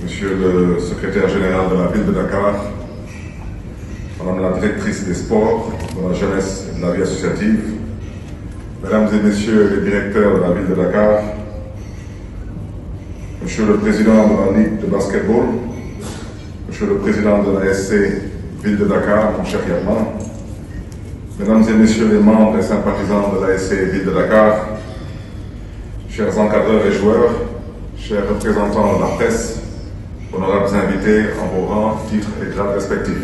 Monsieur le secrétaire général de la ville de Dakar, Madame la directrice des sports, de la jeunesse et de la vie associative, Mesdames et Messieurs les directeurs de la ville de Dakar, Monsieur le président de la Ligue de basketball, Monsieur le président de la SC Ville de Dakar, mon cher Yatma, Mesdames et Messieurs les membres et sympathisants de la SC Ville de Dakar, chers encadreurs et joueurs, chers représentants de la presse, honorables invités en vos rangs, titres et grades respectifs.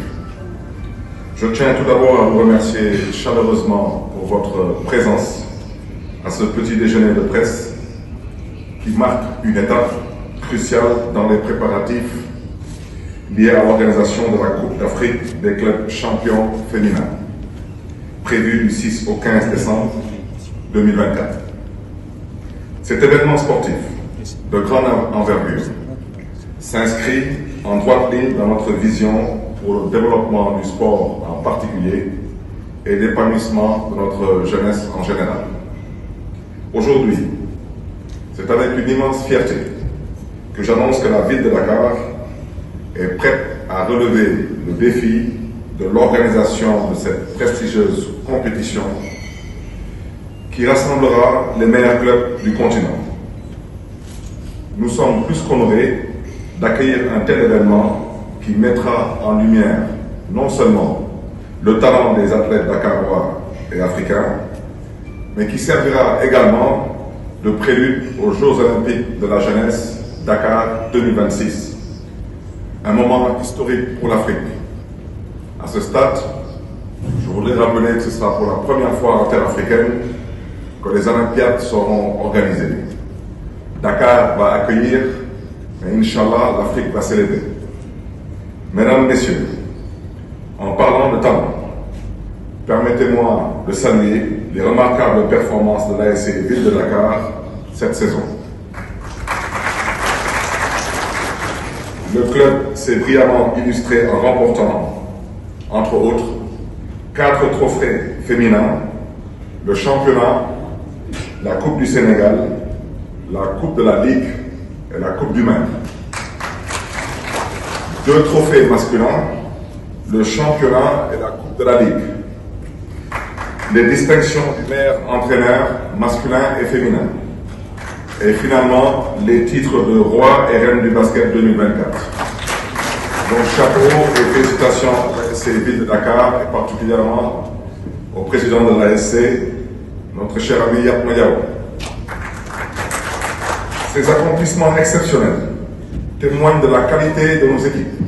Je tiens tout d'abord à vous remercier chaleureusement pour votre présence à ce petit déjeuner de presse qui marque une étape cruciale dans les préparatifs liés à l'organisation de la Coupe d'Afrique des clubs champions féminins, prévue du 6 au 15 décembre 2024. Cet événement sportif de grande envergure s'inscrit en droite ligne dans notre vision pour le développement du sport en particulier et l'épanouissement de notre jeunesse en général. Aujourd'hui, c'est avec une immense fierté que j'annonce que la ville de Dakar est prête à relever le défi de l'organisation de cette prestigieuse compétition qui rassemblera les meilleurs clubs du continent. Nous sommes plus qu'honorés d'accueillir un tel événement qui mettra en lumière non seulement le talent des athlètes dakarois et africains, mais qui servira également de prélude aux Jeux olympiques de la jeunesse Dakar 2026. Un moment historique pour l'Afrique. À ce stade, je voudrais rappeler que ce sera pour la première fois en terre africaine que les Olympiades seront organisées. Dakar va accueillir, et Inch'Allah, l'Afrique va célébrer. Mesdames, Messieurs, en parlant de talent, permettez-moi de saluer les remarquables performances de l'ASC Ville de Dakar cette saison. Le club s'est brillamment illustré en remportant, entre autres, 4 trophées féminins, le championnat, la Coupe du Sénégal, la Coupe de la Ligue et la Coupe du Maire. 2 trophées masculins, le championnat et la Coupe de la Ligue. Les distinctions du meilleur entraîneur masculin et féminin. Et finalement, les titres de roi et reine du basket 2024. Donc chapeau et félicitations à l'ASC Ville de Dakar et particulièrement au président de l'ASC, notre cher ami Yatma Diaw. Ces accomplissements exceptionnels témoignent de la qualité de nos équipes,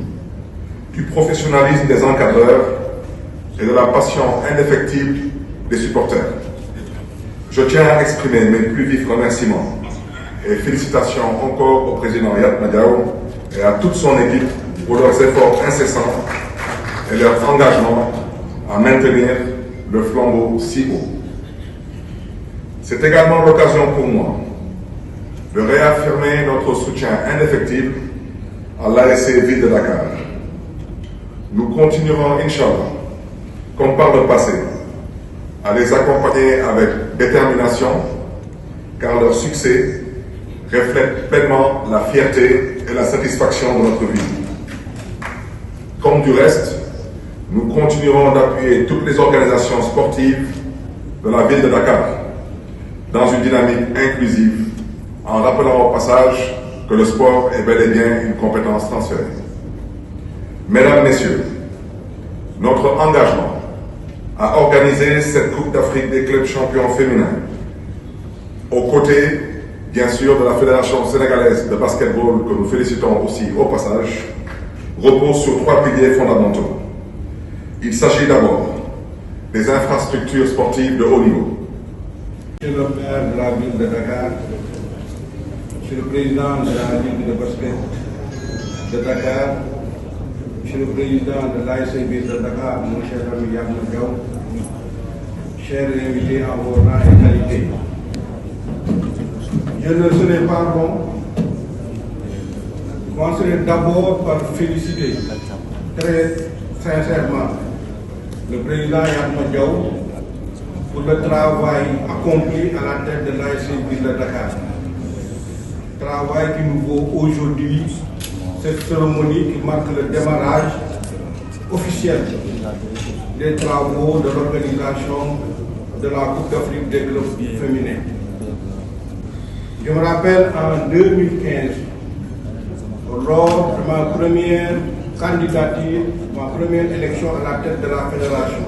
du professionnalisme des encadreurs et de la passion indéfectible des supporters. Je tiens à exprimer mes plus vifs remerciements et félicitations encore au président Yatma Diaw et à toute son équipe pour leurs efforts incessants et leur engagement à maintenir le flambeau si haut. C'est également l'occasion pour moi de réaffirmer notre soutien indéfectible à l'ASC Ville de Dakar. Nous continuerons, Inch'Allah, comme par le passé, à les accompagner avec détermination, car leur succès reflète pleinement la fierté et la satisfaction de notre vie. Comme du reste, nous continuerons d'appuyer toutes les organisations sportives de la ville de Dakar dans une dynamique inclusive, en rappelant au passage que le sport est bel et bien une compétence transférée. Mesdames, Messieurs, notre engagement à organiser cette Coupe d'Afrique des clubs champions féminins, aux côtés, bien sûr, de la Fédération sénégalaise de basketball, que nous félicitons aussi au passage, repose sur 3 piliers fondamentaux. Il s'agit d'abord des infrastructures sportives de haut niveau. Monsieur le maire de la ville de Dakar, Monsieur le président de la Ligue de basket de Dakar, Monsieur le président de l'ASC Ville de Dakar, mon cher ami Yatma Diaw, chers invités en vos rangs et qualités. Je ne serai pas long. Je commencerai d'abord par féliciter très sincèrement le président Yatma Diaw pour le travail accompli à la tête de l'ASC Ville de Dakar. Travail qui nous vaut aujourd'hui ce cette cérémonie qui marque le démarrage officiel des travaux de l'organisation de la Coupe d'Afrique des clubs féminins. Je me rappelle en 2015, lors de ma première candidature, ma première élection à la tête de la fédération,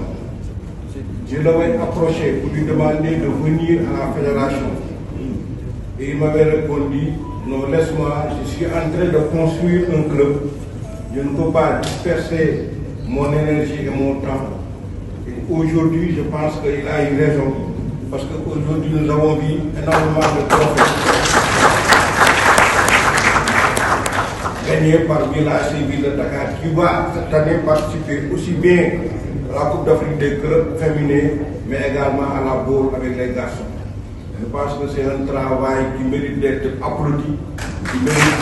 je l'avais approché pour lui demander de venir à la fédération. Et il m'avait répondu, non, laisse-moi, je suis en train de construire un club. Je ne peux pas disperser mon énergie et mon temps. Et aujourd'hui, je pense qu'il a eu raison. Parce qu'aujourd'hui, nous avons vu énormément de trophées gagnés par Village Ville de Dakar, qui va cette année participer aussi bien à la Coupe d'Afrique des clubs féminins, mais également à la bourre avec les garçons. Je pense que c'est un travail qui mérite d'être applaudi, qui mérite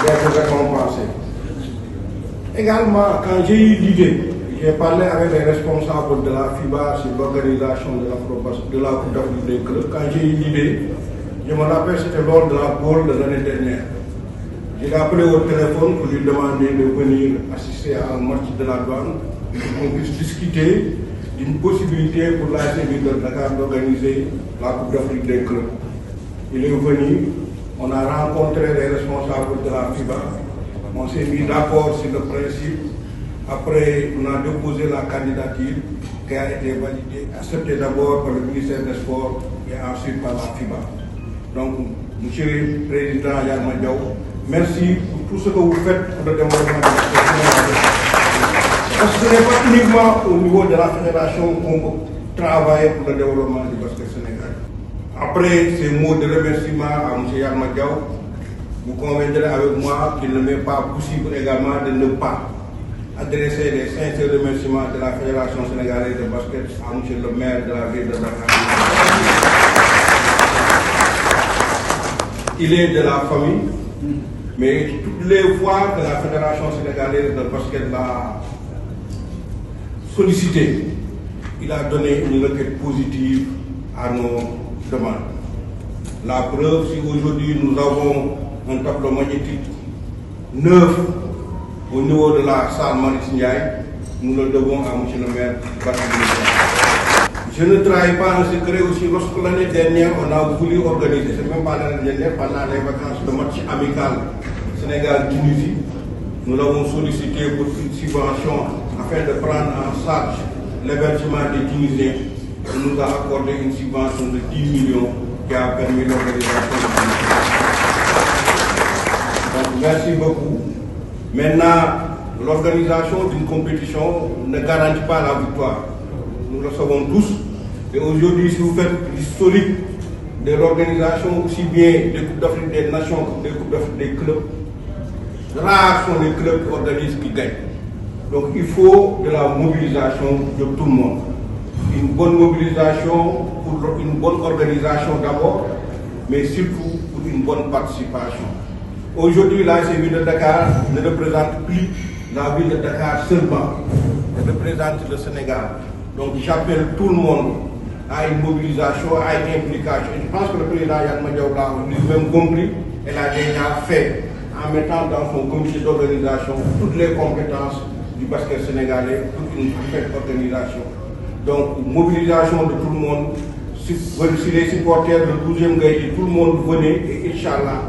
d'être récompensé. Également, quand j'ai eu l'idée, j'ai parlé avec les responsables de la FIBA sur l'organisation de la Coupe d'Afrique des clubs. Quand j'ai eu l'idée, je me rappelle, c'était lors de la bourre de l'année dernière. Je l'ai appelé au téléphone pour lui demander de venir assister à un match de la douane, pour qu'on puisse discuter d'une possibilité pour l'ASC Ville de Dakar d'organiser la Coupe d'Afrique des clubs. Il est venu, on a rencontré les responsables de la FIBA, on s'est mis d'accord sur le principe. Après, on a déposé la candidature qui a été validée, acceptée d'abord par le ministère des Sports et ensuite par la FIBA. Donc, Monsieur le Président Yalma Diaw, merci pour tout ce que vous faites pour le développement de la fédération. Parce que ce n'est pas uniquement au niveau de la fédération qu'on peut travailler pour le développement du basket sénégalais. Après ces mots de remerciement à M. Yalma Diaw, vous conviendrez avec moi qu'il ne m'est pas possible également de ne pas adresser les sincères remerciements de la Fédération sénégalaise de basket à M. le maire de la ville de Dakar. Il est de la famille, mais toutes les fois que la Fédération sénégalaise de basket l'a sollicité, il a donné une requête positive à nos demandes. La preuve, si aujourd'hui nous avons un tableau magnétique neuf au niveau de la salle Maurice Ndiaye, nous le devons à M. le maire. Je ne trahis pas un secret aussi. Lorsque l'année dernière, on a voulu organiser, c'est même pas l'année dernière, pendant les vacances, le match amical Sénégal-Tunisie, nous l'avons sollicité pour une subvention afin de prendre en charge l'hébergement des Tunisiens. On nous a accordé une subvention de 10 millions qui a permis l'organisation de Donc, merci beaucoup. Maintenant, l'organisation d'une compétition ne garantit pas la victoire. Nous le savons tous. Et aujourd'hui, si vous faites l'historique de l'organisation aussi bien des Coupes d'Afrique des Nations que des Coupes d'Afrique des clubs, rares sont les clubs qui organisent qui gagnent. Donc il faut de la mobilisation de tout le monde. Une bonne mobilisation pour une bonne organisation d'abord, mais surtout pour une bonne participation. Aujourd'hui, l'ASC Ville de Dakar ne représente plus la ville de Dakar seulement, elle représente le Sénégal. Donc j'appelle tout le monde à une mobilisation, à une implication. Et je pense que le président Yalma Diaw l'a lui-même compris et l'a déjà fait en mettant dans son comité d'organisation toutes les compétences du basket sénégalais pour une parfaite organisation. Donc mobilisation de tout le monde, si les supporters de 12e Gaïdi, tout le monde venait et Inch'Allah,